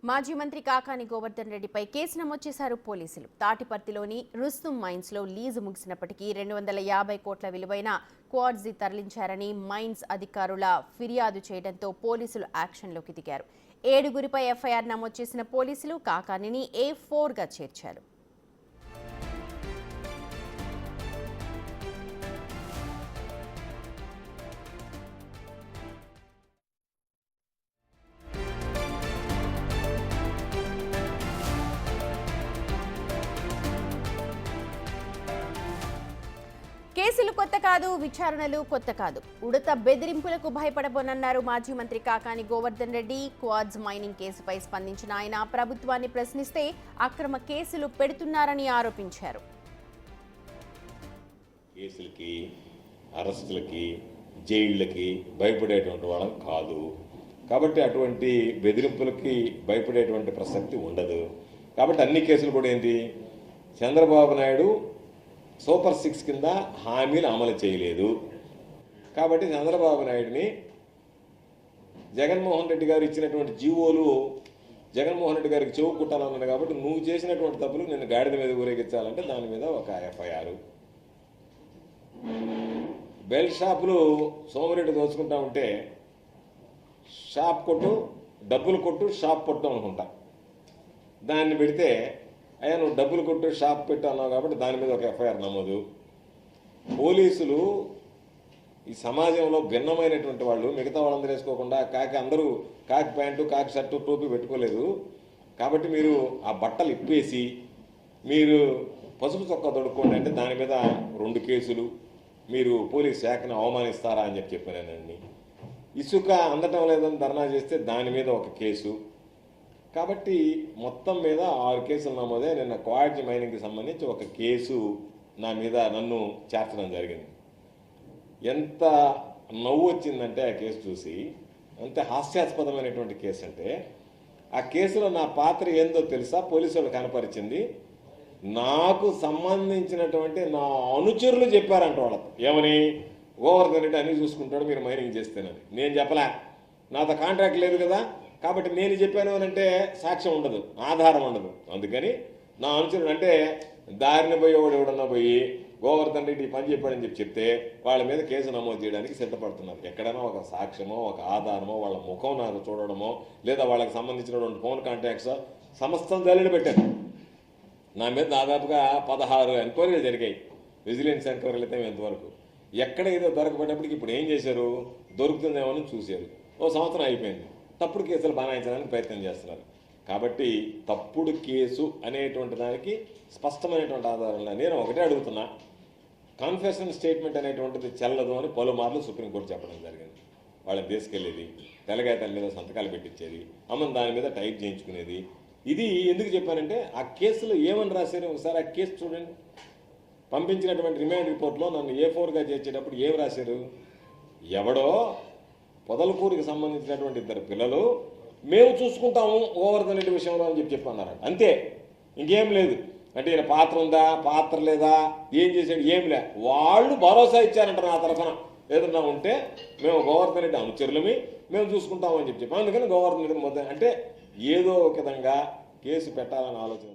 మాజీ మంత్రి కాకాని గోవర్ధన్ రెడ్డిపై కేసు నమోదు చేశారు పోలీసులు. తాటిపర్తిలోని రుస్తుం మైన్స్ లో లీజు ముగిసినప్పటికీ 250 కోట్ల విలువైన క్వార్ట్జ్ తరలించారని మైన్స్ అధికారుల ఫిర్యాదు చేయడంతో పోలీసులు యాక్షన్లోకి దిగారు. 7గురిపై ఎఫ్ఐఆర్ నమోదు చేసిన పోలీసులు కాకానిని A4గా చేర్చారు. కేసులు కొత్త కాదు, విచారణలు కొత్త కాదు. ఉడత బెదిరింపులకు భయపడబోనన్నారు మాజీ మంత్రి కాకాని గోవర్ధన్ రెడ్డి. క్వార్ట్జ్ మైనింగ్ కేసుపై స్పందించిన ఆయన ప్రభుత్వాన్ని ప్రశ్నిస్తే అక్రమ కేసులు పెడుతున్నారని ఆరోపించారు. కేసులకి, అరెస్టులకి, జైళ్ళకి భయపడేటువంటి వాళ్ళం కాదు. కాబట్టి అటువంటి బెదిరింపులకి భయపడేటువంటి ప్రసక్తి ఉండదు. కాబట్టి అన్ని కేసులు కూడా ఏంటి, చంద్రబాబు నాయుడు సూపర్ 6 కింద హామీలు అమలు చేయలేదు. కాబట్టి చంద్రబాబు నాయుడిని జగన్మోహన్ రెడ్డి గారు ఇచ్చినటువంటి జీవోలు జగన్మోహన్ రెడ్డి గారికి చెవు కుట్టాలన్నాడు. కాబట్టి నువ్వు చేసినటువంటి తప్పులు నిన్ను గాడిద మీద ఊరేగించాలంటే దాని మీద ఒక ఎఫ్ఐఆర్. బెల్ షాపులు సోమిరెడ్డి దోచుకుంటా ఉంటే షాప్ కొట్టు, డబ్బులు కొట్టు, షాప్ కొట్టు అనుకుంటా. దాన్ని పెడితే అయ్యా నువ్వు డబ్బులు కొట్టు, షాప్ పెట్టు అన్నావు కాబట్టి దాని మీద ఒక ఎఫ్ఐఆర్ నమోదు. పోలీసులు ఈ సమాజంలో భిన్నమైనటువంటి వాళ్ళు, మిగతా వాళ్ళందరూ వేసుకోకుండా అందరూ కాకి ప్యాంటు, కాకి షర్టు, టోపీ పెట్టుకోలేదు. కాబట్టి మీరు ఆ బట్టలు ఇప్పేసి మీరు పసుపు చొక్కా తొడుక్కోండి అంటే దాని మీద 2 కేసులు. మీరు పోలీస్ శాఖను అవమానిస్తారా అని చెప్పానండి. ఇసుక అందటం లేదని ధర్నా చేస్తే దాని మీద ఒక కేసు. కాబట్టి మొత్తం మీద 6 కేసులు నమోదే. నిన్న క్వార్ట్జ్ మైనింగ్కి సంబంధించి ఒక కేసు నన్ను చేర్చడం జరిగింది. ఎంత నవ్వు వచ్చిందంటే ఆ కేసు చూసి, అంత హాస్యాస్పదమైనటువంటి కేసు అంటే, ఆ కేసులో నా పాత్ర ఏందో తెలుసా పోలీసు వాళ్ళు కనపరిచింది. నాకు సంబంధించినటువంటి నా అనుచరులు చెప్పారంట వాళ్ళకు. ఏమని, గోవర్ధన్ రెడ్డి అన్నీ చూసుకుంటాడు మీరు మైనింగ్ చేస్తేనని. నేను చెప్పలే, నాతో కాంట్రాక్ట్ లేదు కదా. కాబట్టి నేను చెప్పాను అని అంటే సాక్ష్యం ఉండదు, ఆధారం ఉండదు. అందుకని నా అనుచరుడు అంటే దారిని పోయేవాడు ఎవడన్నా పోయి గోవర్ధన్ రెడ్డి పని చెప్పాడని చెప్తే వాళ్ళ మీద కేసు నమోదు చేయడానికి సిద్ధపడుతున్నారు. ఎక్కడైనా ఒక సాక్ష్యమో, ఒక ఆధారమో, వాళ్ళ ముఖం నాకు చూడడమో, లేదా వాళ్ళకి సంబంధించినటువంటి ఫోన్ కాంటాక్ట్స్ సమస్తం జల్లిని పెట్టాను. నా మీద దాదాపుగా 16 ఎంక్వైరీలు జరిగాయి. విజిలెన్స్ ఎంక్వైరీలు అయితే ఎంతవరకు ఎక్కడ ఏదో దొరకబడినప్పటికీ ఇప్పుడు ఏం చేశారు, దొరుకుతుందేమో అని చూశారు. ఓ సంవత్సరం అయిపోయింది, తప్పుడు కేసులు బనాయించడానికి ప్రయత్నం చేస్తున్నారు. కాబట్టి తప్పుడు కేసు అనేటువంటి దానికి స్పష్టమైనటువంటి ఆధారం. నేను ఒకటే అడుగుతున్నా, కన్ఫెషన్ స్టేట్మెంట్ అనేటువంటిది చెల్లదు అని పలుమార్లు సుప్రీంకోర్టు చెప్పడం జరిగింది. వాళ్ళని తీసుకెళ్ళేది, తెల్లగాయతల మీద సంతకాలు పెట్టించేది, అమ్మని దాని మీద టైప్ చేయించుకునేది. ఇది ఎందుకు చెప్పానంటే ఆ కేసులో ఏమని రాశారు ఒకసారి ఆ కేసు చూడండి. పంపించినటువంటి రిమాండ్ రిపోర్ట్లో నన్ను A4గా చేర్చేటప్పుడు ఏం రాశారు, ఎవడో పొదలకూరికి సంబంధించినటువంటి 2 పిల్లలు మేము చూసుకుంటాము గోవర్ధన్ రెడ్డి విషయంలో అని చెప్పన్నారు. అంతే, ఇంకేం లేదు. అంటే ఈయన పాత్ర ఉందా, పాత్ర లేదా, ఏం చేశాడు, ఏం లే. వాళ్ళు భరోసా ఇచ్చారంట నా తరఫున ఏదన్నా ఉంటే మేము గోవర్ధన్ రెడ్డి అనుచరులమి, మేము చూసుకుంటామని చెప్పి. అందుకని గోవర్ధన్ రెడ్డి అంటే ఏదో ఒక విధంగా కేసు పెట్టాలని ఆలోచన.